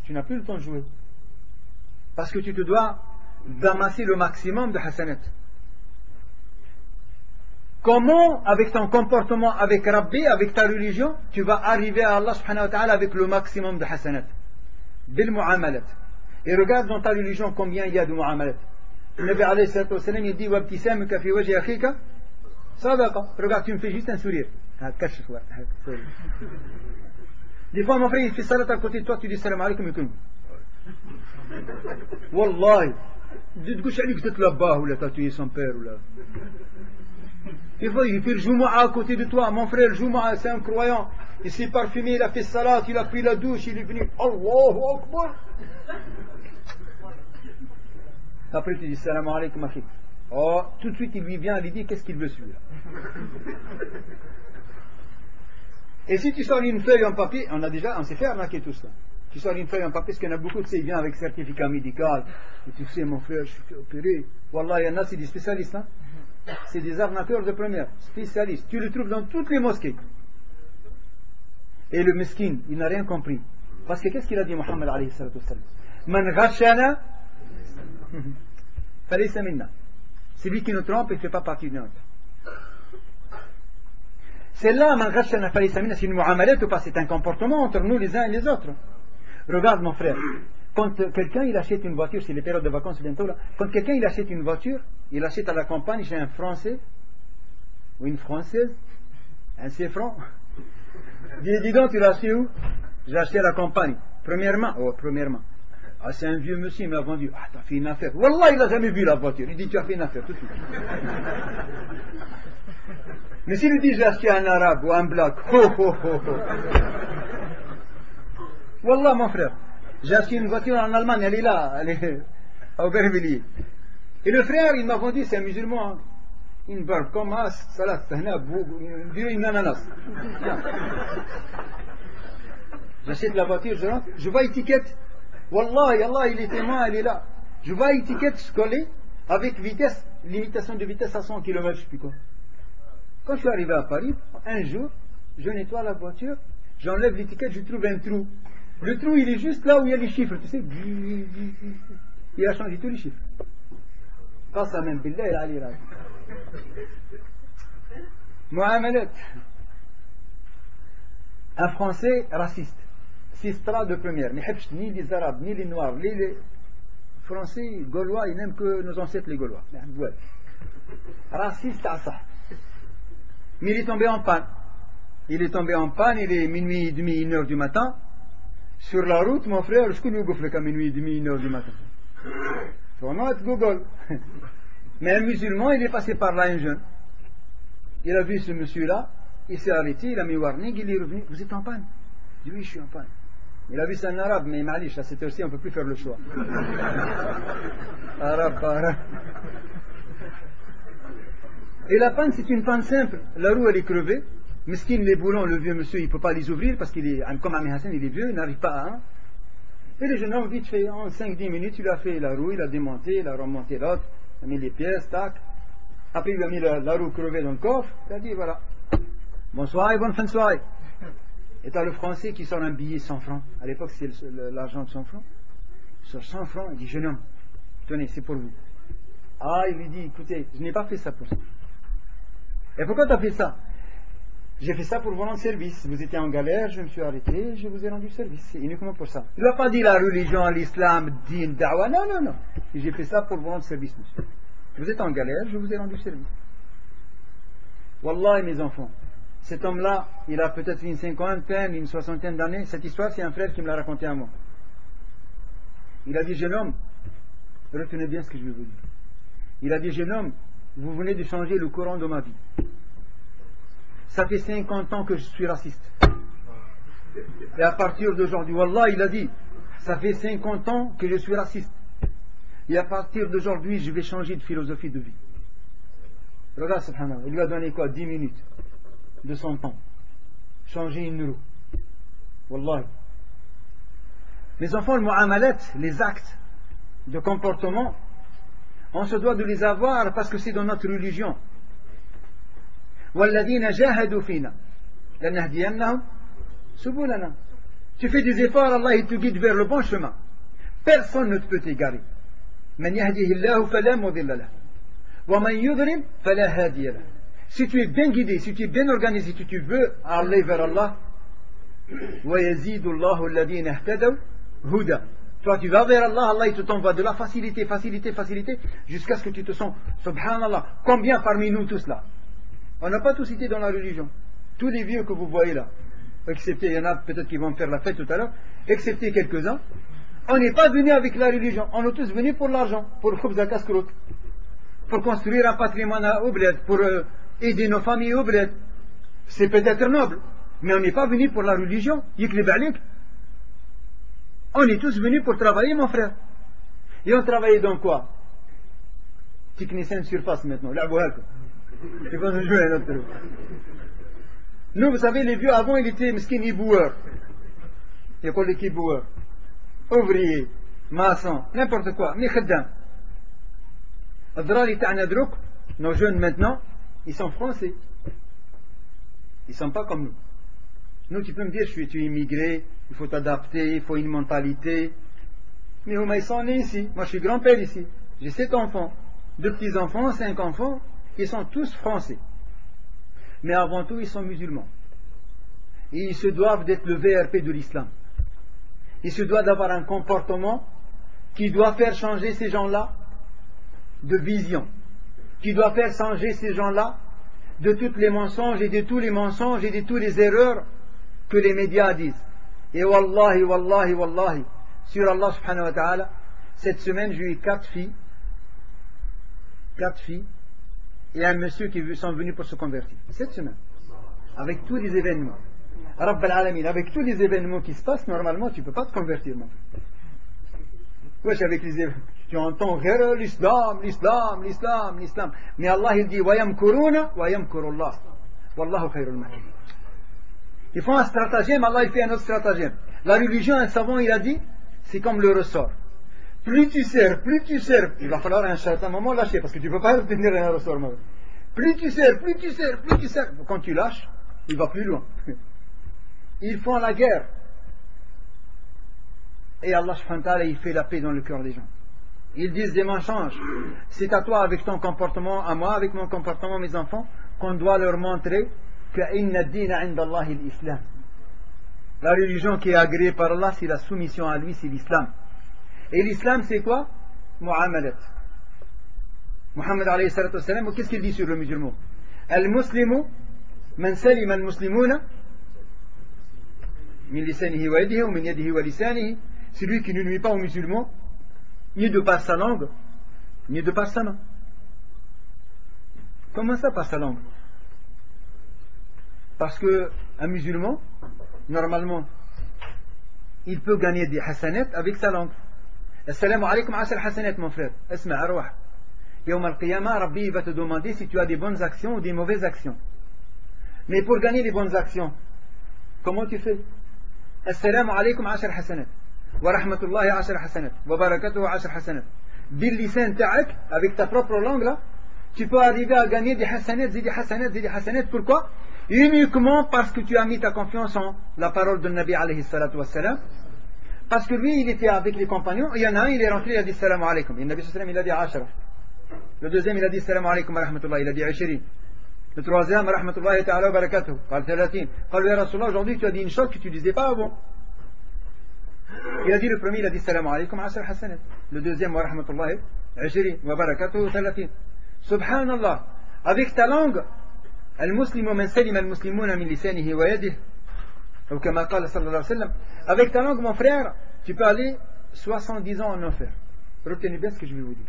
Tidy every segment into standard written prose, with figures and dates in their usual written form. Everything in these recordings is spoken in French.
tu n'as plus le temps de jouer. Parce que tu te dois d'amasser le maximum de hasanat. Comment, avec ton comportement avec Rabbi, avec ta religion, tu vas arriver à Allah subhanahu wa ta'ala avec le maximum de hasanat? Bil mu'amalat. Et regarde dans ta religion combien il y a de mu'amalat. Le Nabi alayhi salatu wa sallam, il dit wabtisamuka fi wajhi akhika sadaqa. Regarde, tu me fais juste un sourire. Des fois, mon frère, il fait salat à côté de toi, tu dis salam alaykum alaykum. Wallahi. Tu te couches à lui que tu es là-bas, ou là, tu as tué son père, ou là. Des fois, il fait le Jumu'ah à côté de toi. Mon frère, le Jumu'ah, c'est un croyant. Il s'est parfumé, il a fait salat, il a pris la douche, il est venu. Allahu Akbar. Après, tu dis salam alaykum akhik. Oh, tout de suite, il lui vient, il lui dit qu'est-ce qu'il veut celui-là. Et si tu sors une feuille en papier, on s'est fait arnaquer tout ça. Tu sors une feuille en papier, parce qu'il y en a beaucoup, tu sais, il vient avec certificat médical. Et tu sais, mon frère, je suis fait opérer. Wallah, il y en a, c'est des spécialistes, hein. C'est des arnaqueurs de première, spécialistes. Tu le trouves dans toutes les mosquées. Et le mesquin, il n'a rien compris. Parce que qu'est-ce qu'il a dit, Muhammad alayhi salatu wassalam? Man ghashana falaysa minna. Celui qui nous trompe, il ne fait pas partie de nous. C'est là, man ghashana falaysa minna, c'est une mu'amalat ou pas? C'est un comportement entre nous les uns et les autres. Regarde, mon frère. Quand quelqu'un il achète une voiture, c'est les périodes de vacances bientôt là, quand quelqu'un il achète une voiture, il achète à la campagne chez un Français ou une Française, un C-franc. Dis donc, tu l'as acheté où? J'ai acheté à la campagne. Premièrement, ah, c'est un vieux monsieur, il m'a vendu. Ah, t'as fait une affaire. Wallah, il n'a jamais vu la voiture. Il dit, tu as fait une affaire tout de suite. Mais s'il lui dit, j'ai acheté un arabe ou un black, Wallah, mon frère. J'ai acheté une voiture en Allemagne, elle est là, elle est à Aubervilliers. Et le frère, il m'a vendu, c'est un musulman, hein. Une barbe comme ça, salat, une ananas. J'achète la voiture, je rentre, je vois étiquette. Wallah, Allah, il est témoin, elle est là. Je vois étiquette collée avec vitesse, limitation de vitesse à 100 km, je sais plus quoi. Quand je suis arrivé à Paris, un jour, je nettoie la voiture, j'enlève l'étiquette, je trouve un trou. Le trou, il est juste là où il y a les chiffres, tu sais. Il a changé tous les chiffres. Pas ça même, billah, il a allé là. Mu'amalat. Un Français raciste. Sistra de première. Ni les Arabes, ni les Noirs, ni les Français, Gaulois, ils n'aiment que nos ancêtres les Gaulois. Raciste à ça. Mais il est tombé en panne. Il est minuit et demi, 1h du matin. Sur la route, mon frère, je connais à minuit et demi, 1h du matin. Ton nom est Google. Mais un musulman, il est passé par là, un jeune. Il a vu ce monsieur-là, il s'est arrêté, il a mis warning, il est revenu. Vous êtes en panne? Il dit oui, je suis en panne. Il a vu c'est un arabe, mais malish, à cette heure-ci, on ne peut plus faire le choix. Arabe. Et la panne, c'est une panne simple. La roue, elle est crevée. Mesquine, les boulons, le vieux monsieur, il ne peut pas les ouvrir parce qu'il est, comme Ami Hassan, il est vieux, il n'arrive pas à un. Et le jeune homme, vite fait, en 5-10 minutes, il a fait la roue, il a démonté, il a remonté l'autre, il a mis les pièces, tac. Après, il a mis la roue crevée dans le coffre, il a dit voilà. Bonsoir et bonne fin de soirée. Et t'as le français qui sort un billet 100 francs. À l'époque, c'est l'argent de 100 francs. Il sort 100 francs, il dit jeune homme, tenez, c'est pour vous. Ah, il lui dit écoutez, je n'ai pas fait ça pour ça. Et pourquoi tu as fait ça? J'ai fait ça pour vous rendre service. Vous étiez en galère, je me suis arrêté, je vous ai rendu service. C'est uniquement pour ça. Il ne va pas dire la religion, l'islam, din, da'wa. Non, non, non. J'ai fait ça pour vous rendre service, monsieur. Vous êtes en galère, je vous ai rendu service. Wallah, mes enfants, cet homme-là, il a peut-être une cinquantaine, une soixantaine d'années. Cette histoire, c'est un frère qui me l'a raconté à moi. Il a dit, jeune homme, retenez bien ce que je vais vous dire. Il a dit, jeune homme, vous venez de changer le courant de ma vie. Ça fait 50 ans que je suis raciste. Et à partir d'aujourd'hui, Wallah, il a dit, ça fait 50 ans que je suis raciste. Et à partir d'aujourd'hui, je vais changer de philosophie de vie. Regarde, subhanallah, il lui a donné quoi? 10 minutes de son temps. Changer une roue. Wallah. Mes enfants, le mu'amalat, les actes de comportement, on se doit de les avoir parce que c'est dans notre religion. وَالَّذِينَ جَاهَدُوا فِينَا لَنَهْدِيَنَّهُمْ سُبُلَنَا. Tu fais des efforts, Allah il te guide vers le bon chemin. Personne ne peut t'égarer. Man yahdihillahu fala mudilla lahu. Wa man yudlil fala hadiya lahu. Si tu es bien guidé, si tu es bien organisé, si tu veux aller vers Allah, wa yazidu Allahu alladhina ihtadaw huda. Toi, tu vas vers Allah, Allah il te t'envoie de la facilité, facilité, facilité, jusqu'à ce que tu te sens, subhanallah, combien parmi nous tous là? On n'a pas tous été dans la religion. Tous les vieux que vous voyez là, excepté, il y en a peut-être qui vont faire la fête tout à l'heure, excepté quelques-uns, on n'est pas venu avec la religion, on est tous venus pour l'argent, pour le khubz à casse-croûte, pour construire un patrimoine au bled, pour aider nos familles au bled. C'est peut-être noble, mais on n'est pas venu pour la religion. On est tous venus pour travailler, mon frère. Et on travaillait dans quoi? Technicien de surface maintenant. C'est pas jouer un autre. Nous, vous savez, les vieux avant, ils étaient miskin éboueurs. Il y a quoi les éboueurs? Ouvriers, maçons, n'importe quoi. Mais khaddam. Nos jeunes maintenant, ils sont français. Ils ne sont pas comme nous. Nous, tu peux me dire, tu es immigré, il faut t'adapter, il faut une mentalité. Mais ils sont nés ici. Moi, je suis grand-père ici. J'ai 7 enfants. 2 petits-enfants, 5 enfants. Ils sont tous français. Mais avant tout, ils sont musulmans. Et ils se doivent d'être le VRP de l'islam. Ils se doivent d'avoir un comportement qui doit faire changer ces gens-là de vision. Qui doit faire changer ces gens-là de tous les mensonges et de tous les mensonges et de toutes les erreurs que les médias disent. Et wallahi, wallahi, wallahi, sur Allah subhanahu wa ta'ala, cette semaine j'ai eu 4 filles et un monsieur qui sont venus pour se convertir. Cette semaine. Avec tous les événements. Rabb al-Alamin, avec tous les événements qui se passent, normalement tu ne peux pas te convertir. Mon frère. Wesh, avec les événements. Tu entends l'islam, l'islam, l'islam, l'islam. Mais Allah il dit wa yamkuruna wa yamkurullah. Wallahu khayrul makirin. Ils font un stratagème, Allah il fait un autre stratagème. La religion, un savant il a dit, c'est comme le ressort. Plus tu sers, il va falloir à un certain moment lâcher, parce que tu ne peux pas tenir un ressort. Plus tu sers, quand tu lâches, il va plus loin. Ils font la guerre. Et Allah subhanahu wa ta'ala, il fait la paix dans le cœur des gens. Ils disent des mensonges. C'est à toi avec ton comportement, à moi avec mon comportement, mes enfants, qu'on doit leur montrer que inna ad-dina 'inda Allah al-Islam. La religion qui est agréée par Allah, c'est la soumission à lui, c'est l'islam. Et l'islam, c'est quoi? Mu'amalat. Muhammad alayhi salatu wassalam, qu'est-ce qu'il dit sur le musulman? Al-Muslimu man salima al-Muslimuna min lisanihi wa yadihi ou min yadihi wa lisanihi. Celui qui ne nuit pas aux musulmans, ni de par sa langue, ni de par sa main. Comment ça par sa langue? Parce que un musulman, normalement, il peut gagner des hasanat avec sa langue. Assalamu alaikum 10 hasanat, mon frère. Asma' arwah. Yawm al-qiyamah, Rabbi va te demander si tu as des bonnes actions ou des mauvaises actions. Mais pour gagner les bonnes actions, comment tu fais? Assalamu alaikum 10 hasanat. Wa rahmatullahi 10 hasanat. Wa barakatuhu 10 hasanat. Bil lisan ta'ak, avec ta propre langue là, tu peux arriver à gagner des hasanat, des hasanat, des hasanat. Pourquoi? Uniquement parce que tu as mis ta confiance en la parole de Nabi alayhi salatu wassalam. Parce que lui, il était avec les compagnons, il y en a un, il est rentré, il a dit salam alaikum. Et le Nabi sallam, il a dit 10. Le deuxième, il a dit salam alaikum wa rahmatullah, il a dit 20. Le troisième, rahmatullahi ta'ala wa barakatuh, قال 30. قال ya Rasulallah, aujourd'hui tu as dit une chose que tu disais pas avant. Il a dit le premier, il a dit salam alaikum 10 hasanat. Le deuxième, wa rahmatullahi 20 wa barakatuh 30. Subhanallah, avec ta langue, المسلم من سلم المسلمون من لسانه ويده ou كما قال صلى الله عليه وسلم. Avec ta langue, mon frère, tu peux aller 70 ans en enfer. Retenez bien ce que je vais vous dire.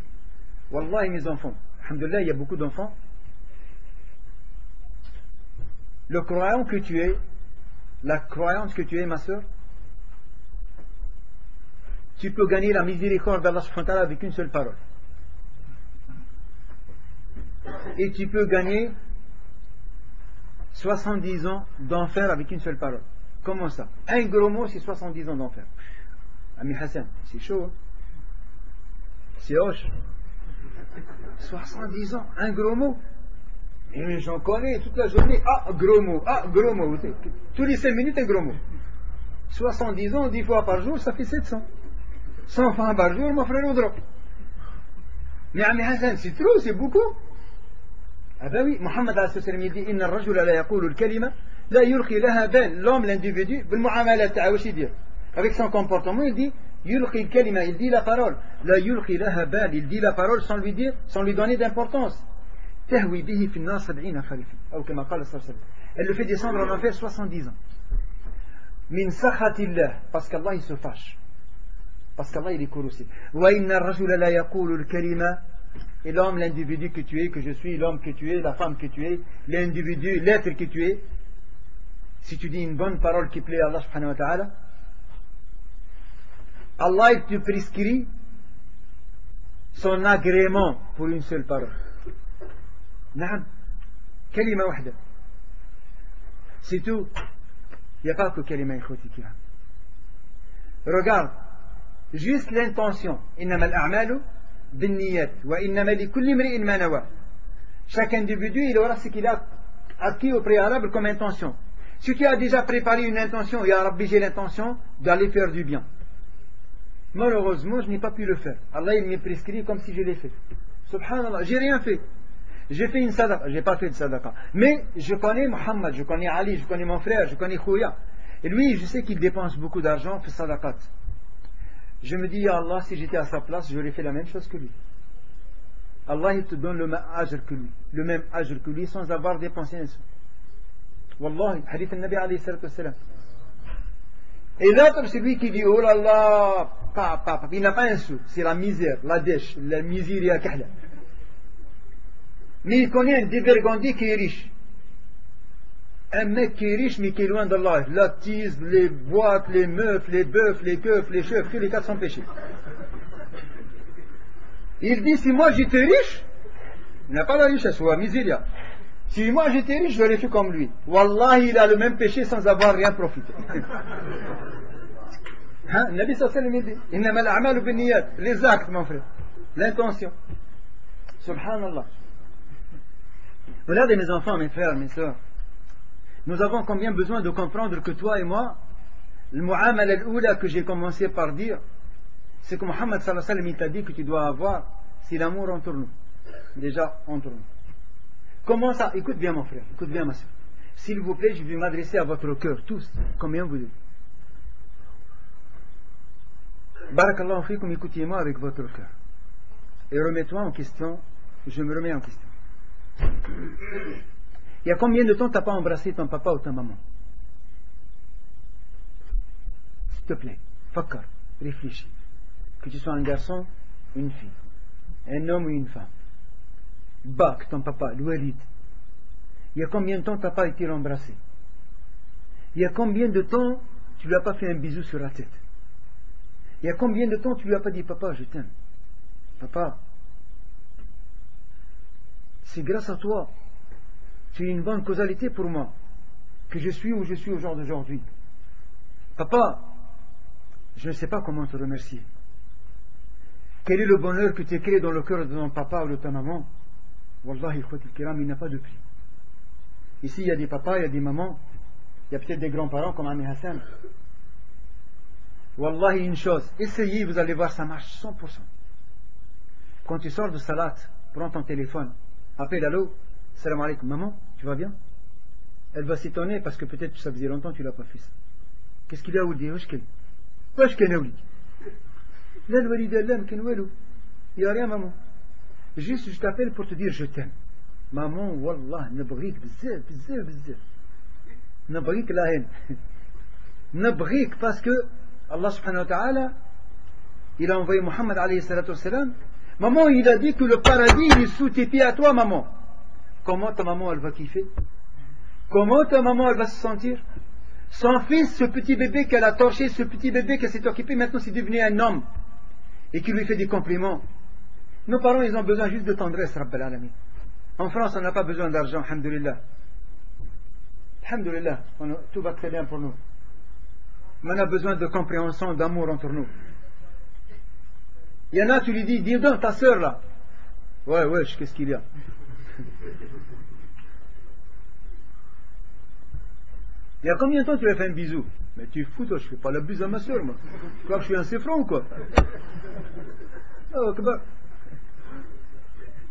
Wallahi, mes enfants, alhamdoulilah, il y a beaucoup d'enfants. Le croyant que tu es, la croyance que tu es, ma soeur, tu peux gagner la miséricorde d'Allah subhanahu wa ta'ala avec une seule parole. Et tu peux gagner 70 ans d'enfer avec une seule parole. Comment ça? Un gros mot, c'est 70 ans d'enfer. Ami Hassan, c'est chaud. Hein? C'est hoche. 70 ans, un gros mot. Et j'en connais toute la journée. Ah, gros mot. Ah, gros mot. Tous les 5 minutes, un gros mot. 70 ans, 10 fois par jour, ça fait 700. 100 fois par jour, mon frère Oudro. Mais Ami Hassan, c'est trop, c'est beaucoup. Ah ben oui, Mohammed a il dit Inna rajula la yaqulu al-kalima la yulqi laha bal. L'homme, l'individu, avec son comportement, il dit yulqi al-kalima, il dit la parole. La yulqi laha bal, il dit la parole sans lui dire, sans lui donner d'importance. Tahwi bihi fi an-nar 70 kharifa. Ou comme قال صلى الله عليه وسلم. Elle le fait descendre en enfer 70 ans. Min sakhatillah, parce qu'Allah il se fâche. Parce qu'Allah il est corrosif. Wa inna ar-rajula la yaqulu al-kalima. Et l'homme, l'individu que tu es, que je suis, l'homme que tu es, la femme que tu es, l'individu, l'être que tu es, si tu dis une bonne parole qui plaît à Allah subhanahu wa ta'ala, Allah il te prescrit son agrément pour une seule parole. Naam, kalima wahda. C'est tout. Il n'y a pas que kalima ikhwati kiram. Regarde, juste l'intention. Innama al-a'malu بالنيات وإنما لكل امرئ ما نوى. Chaque individu il aura ce qu'il a acquis au préalable comme intention. Si tu as déjà préparé une intention, Ya Rabbi j'ai l'intention d'aller faire du bien, malheureusement je n'ai pas pu le faire, Allah il m'est prescrit comme si je l'ai fait. Subhanallah, j'ai rien fait. J'ai fait une sadaqa, j'ai pas fait de sadaqa, mais je connais Muhammad, je connais Ali, je connais mon frère, je connais Khouya, et lui je sais qu'il dépense beaucoup d'argent pour sadaqat. Je me dis, ya Allah, si j'étais à sa place, j'aurais fait la même chose que lui. Allah, il te donne le même ajr que lui, le même ajr que lui, sans avoir dépensé un sou. Wallahi, hadith al-Nabi alayhi salatu wassalam. Et l'autre, c'est lui qui dit, oh là là, il n'a pas un sou, c'est la misère, la dèche, la misère kahla. Mais il connaît un dévergondé qui est riche. Un mec qui est riche mais qui est loin d'Allah. La tise, les boîtes, les meufs, les bœufs, les keufs, les chefs, tous les 400 péchés. Il dit si moi j'étais riche, il n'a pas la richesse, ou la misère. Si moi j'étais riche, je l'aurais fait comme lui. Wallah, il a le même péché sans avoir rien profité. Hein? Nabi sallallahu alayhi wa sallam dit Innama al-a'malu bin-niyyat, les actes, mon frère, l'intention. Subhanallah. Regardez mes enfants, mes frères, mes soeurs. Nous avons combien besoin de comprendre que toi et moi, le mu'amala al-oula que j'ai commencé par dire, c'est que Muhammad sallallahu alayhi wa sallam il t'a dit que tu dois avoir, c'est l'amour entre nous. Déjà entre nous. Comment ça? Écoute bien mon frère, écoute bien ma soeur. S'il vous plaît, je vais m'adresser à votre cœur, tous, combien vous êtes. Barakallahu fikum, écoutez-moi avec votre cœur. Et remets-toi en question, je me remets en question. Il y a combien de temps tu n'as pas embrassé ton papa ou ta maman? S'il te plaît, fakar, réfléchis. Que tu sois un garçon ou une fille, un homme ou une femme. Bak, ton papa, l'oualid. Il y a combien de temps tu n'as pas été l'embrasser? Il y a combien de temps tu ne lui as pas fait un bisou sur la tête? Il y a combien de temps tu ne lui as pas dit papa, je t'aime? Papa, c'est grâce à toi. Tu es une bonne causalité pour moi, que je suis où je suis au jour d'aujourd'hui. Papa, je ne sais pas comment te remercier. Quel est le bonheur que tu as créé dans le cœur de ton papa ou de ta maman? Wallahi, il n'a pas de prix. Ici, il y a des papas, il y a des mamans, il y a peut-être des grands-parents comme Ami Hassan. Wallahi, une chose, essayez, vous allez voir, ça marche 100%. Quand tu sors de salat, prends ton téléphone, appelle allô. Salam alaikum, maman, tu vas bien? Elle va s'étonner parce que peut-être ça faisait longtemps que tu l'as pas fait ça. Qu'est-ce qu'il a oublié? Wesh ken ouli? Là le walid Allah ken walou. Il n'y a rien maman. Juste je t'appelle pour te dire je t'aime. Maman, wallah, nabghik bzaf, bzaf, bzaf. Nabghik la haine. Nabghik parce que Allah subhanahu wa ta'ala, il a envoyé Muhammad alayhi salatu wassalam. Maman, il a dit que le paradis il est sous tes pieds à toi, maman. Comment ta maman elle va kiffer? Comment ta maman elle va se sentir? Son fils, ce petit bébé qu'elle a torché, ce petit bébé qu'elle s'est occupé, maintenant c'est devenu un homme et qui lui fait des compliments. Nos parents ils ont besoin juste de tendresse, Rabbal Alamin. En France on n'a pas besoin d'argent, alhamdulillah. Alhamdulillah, tout va très bien pour nous. Mais on a besoin de compréhension, d'amour entre nous. Il y en a, tu lui dis donc ta soeur là. Ouais, qu'est-ce qu'il y a? Il y a combien de temps tu lui as fait un bisou? Mais tu es fou, toi, je fais pas la bise à ma soeur, moi. Tu crois que je suis un séfron ou quoi? Oh,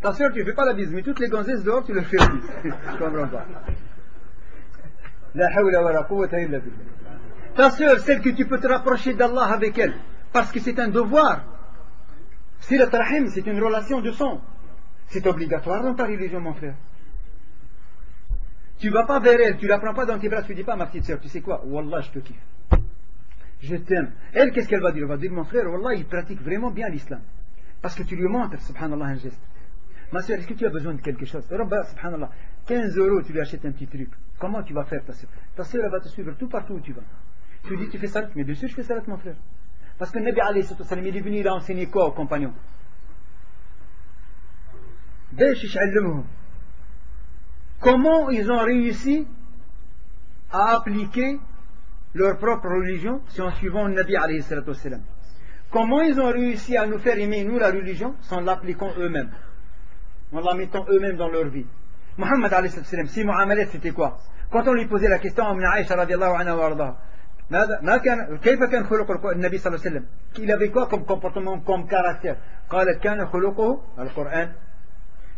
ta soeur, tu ne fais pas la bise, mais toutes les gonzesses dehors, tu leur fais la bise. Je comprends pas. La hawla wa la quwwata illa billah. Ta soeur, celle que tu peux te rapprocher d'Allah avec elle, parce que c'est un devoir. Silat Rahim, c'est une relation de sang. C'est obligatoire dans ta religion, mon frère. Tu ne vas pas vers elle, tu ne la prends pas dans tes bras, tu ne dis pas, ma petite soeur, tu sais quoi, Wallah, je te kiffe. Je t'aime. Elle, qu'est-ce qu'elle va dire? Elle va dire, mon frère, Wallah, il pratique vraiment bien l'islam. Parce que tu lui montres, subhanallah, un geste. Ma soeur, est-ce que tu as besoin de quelque chose? Rabba, subhanallah, 15 €, tu lui achètes un petit truc. Comment tu vas faire, ta soeur? Ta soeur, elle va te suivre tout partout où tu vas. Tu lui dis, tu fais salat? Mais bien sûr, je fais salat, mon frère. Parce que le Nabi alayhi sallam, il est venu, il a enseigné quoi aux compagnons? Comment ils ont réussi à appliquer leur propre religion si en suivant le Nabi alayhi sallam? Comment ils ont réussi à nous faire aimer, nous, la religion, sans l'appliquant eux-mêmes, en la mettant eux-mêmes dans leur vie? Muhammad alayhi sallam, si Mu'amalat, c'était quoi? Quand on lui posait la question à Aïcha radiallahu anha wa ardaha, كيف كان خلق النبي صلى الله عليه وسلم? Il avait quoi comme comportement, comme caractère? قالت كان خلقه القرآن.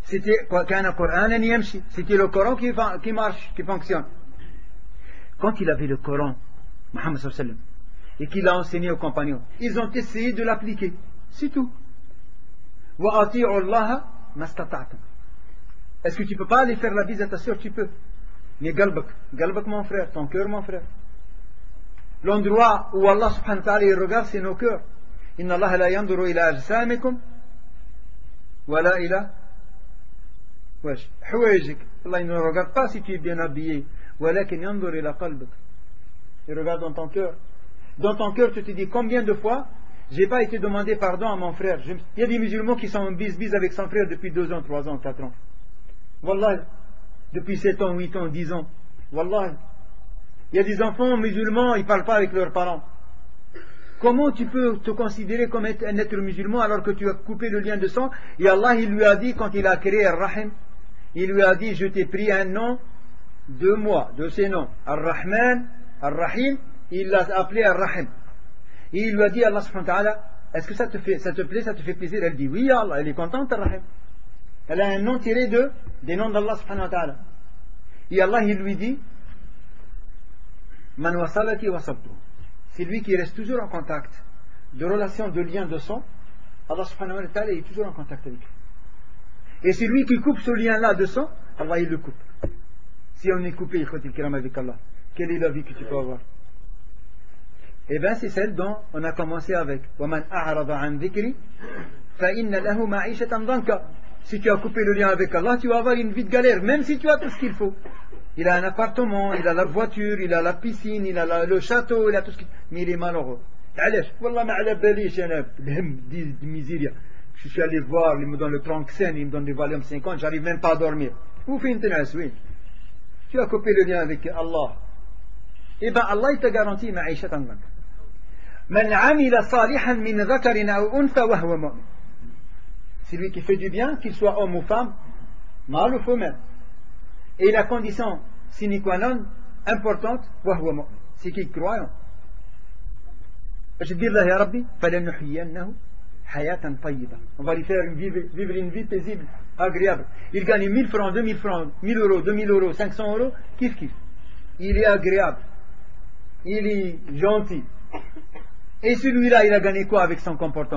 C'était كان قرآنا يمشي. C'était le Coran qui marche, qui fonctionne. Quand il avait le Coran, Muhammad sallallahu alayhi wa sallam, et qu'il a enseigné aux compagnons, ils ont essayé de l'appliquer. C'est tout. وأطيعوا الله ما استطعتم. Est-ce que tu ne peux pas aller faire la bise à ta soeur? Tu peux. Mais galbak mon frère, ton cœur mon frère. L'endroit où Allah subhanahu wa ta'ala il regarde, c'est nos cœurs. Inna Allah la yanduru ila ajsamikum wa la ila hawajik. Allah il ne regarde pas si tu es bien habillé. Walakin yandur ila qalbik. Il regarde dans ton cœur. Dans ton cœur, tu te dis combien de fois j'ai pas été demander pardon à mon frère. Il y a des musulmans qui sont en bis avec son frère depuis 2 ans, 3 ans, 4 ans. Wallah, depuis 7 ans, 8 ans, 10 ans. Wallah. Il y a des enfants musulmans, ils ne parlent pas avec leurs parents. Comment tu peux te considérer comme un être musulman alors que tu as coupé le lien de sang? Et Allah, il lui a dit, quand il a créé Ar-Rahim, il lui a dit, je t'ai pris un nom de moi, de ces noms. Ar-Rahman, Ar-Rahim, il l'a appelé Ar-Rahim. Et il lui a dit, Allah subhanahu wa ta'ala, est-ce que ça te plaît, ça te fait plaisir? Elle dit, oui, Allah, elle est contente, Ar-Rahim. Elle a un nom tiré des noms d'Allah subhanahu wa ta'ala. Et Allah, il lui dit, Man wasalati wasabtu. C'est lui qui reste toujours en contact de relation, de lien de sang. Allah subhanahu wa ta'ala est toujours en contact avec lui. Et c'est lui qui coupe ce lien-là de sang, Allah il le coupe. Si on est coupé, ikhwatil kiram, avec Allah, quelle est la vie que tu peux avoir? Eh bien, c'est celle dont on a commencé avec. وَمَنْ أَعْرَضَ عَنْ ذِكْرِ فَإِنَّ لَهُ مَعِيشَةً ضَنْكَ. Si tu as coupé le lien avec Allah, tu vas avoir une vie de galère, même si tu as tout ce qu'il faut. Il a un appartement, il a la voiture, il a la piscine, il a le château, il a tout ce qu'il faut. Mais il est malheureux. علاش؟ والله ما على باليش أنا بهم دي misère. Je suis allé voir, il me donne le Tranxène, il me donne des Valium 50, j'arrive même pas à dormir. Où fait une tenace, oui. Tu as coupé le lien avec Allah. Eh bien, Allah il te garantit معيشة ضنكا. من عمل صالحا من ذكر أو أنثى وهو مؤمن. C'est lui qui fait du bien, qu'il soit homme ou femme, mâle ou femelle. Et la condition sine qua non importante, c'est qu'il croit. Je dis là, Ya Rabbi, on va lui faire vivre une vie paisible, agréable. Il gagne 1000 francs, 2000 francs, 1000 euros, 2000 euros, 500 euros, kiff. Il est agréable, il est gentil. Et celui-là, il a gagné quoi avec son comportement?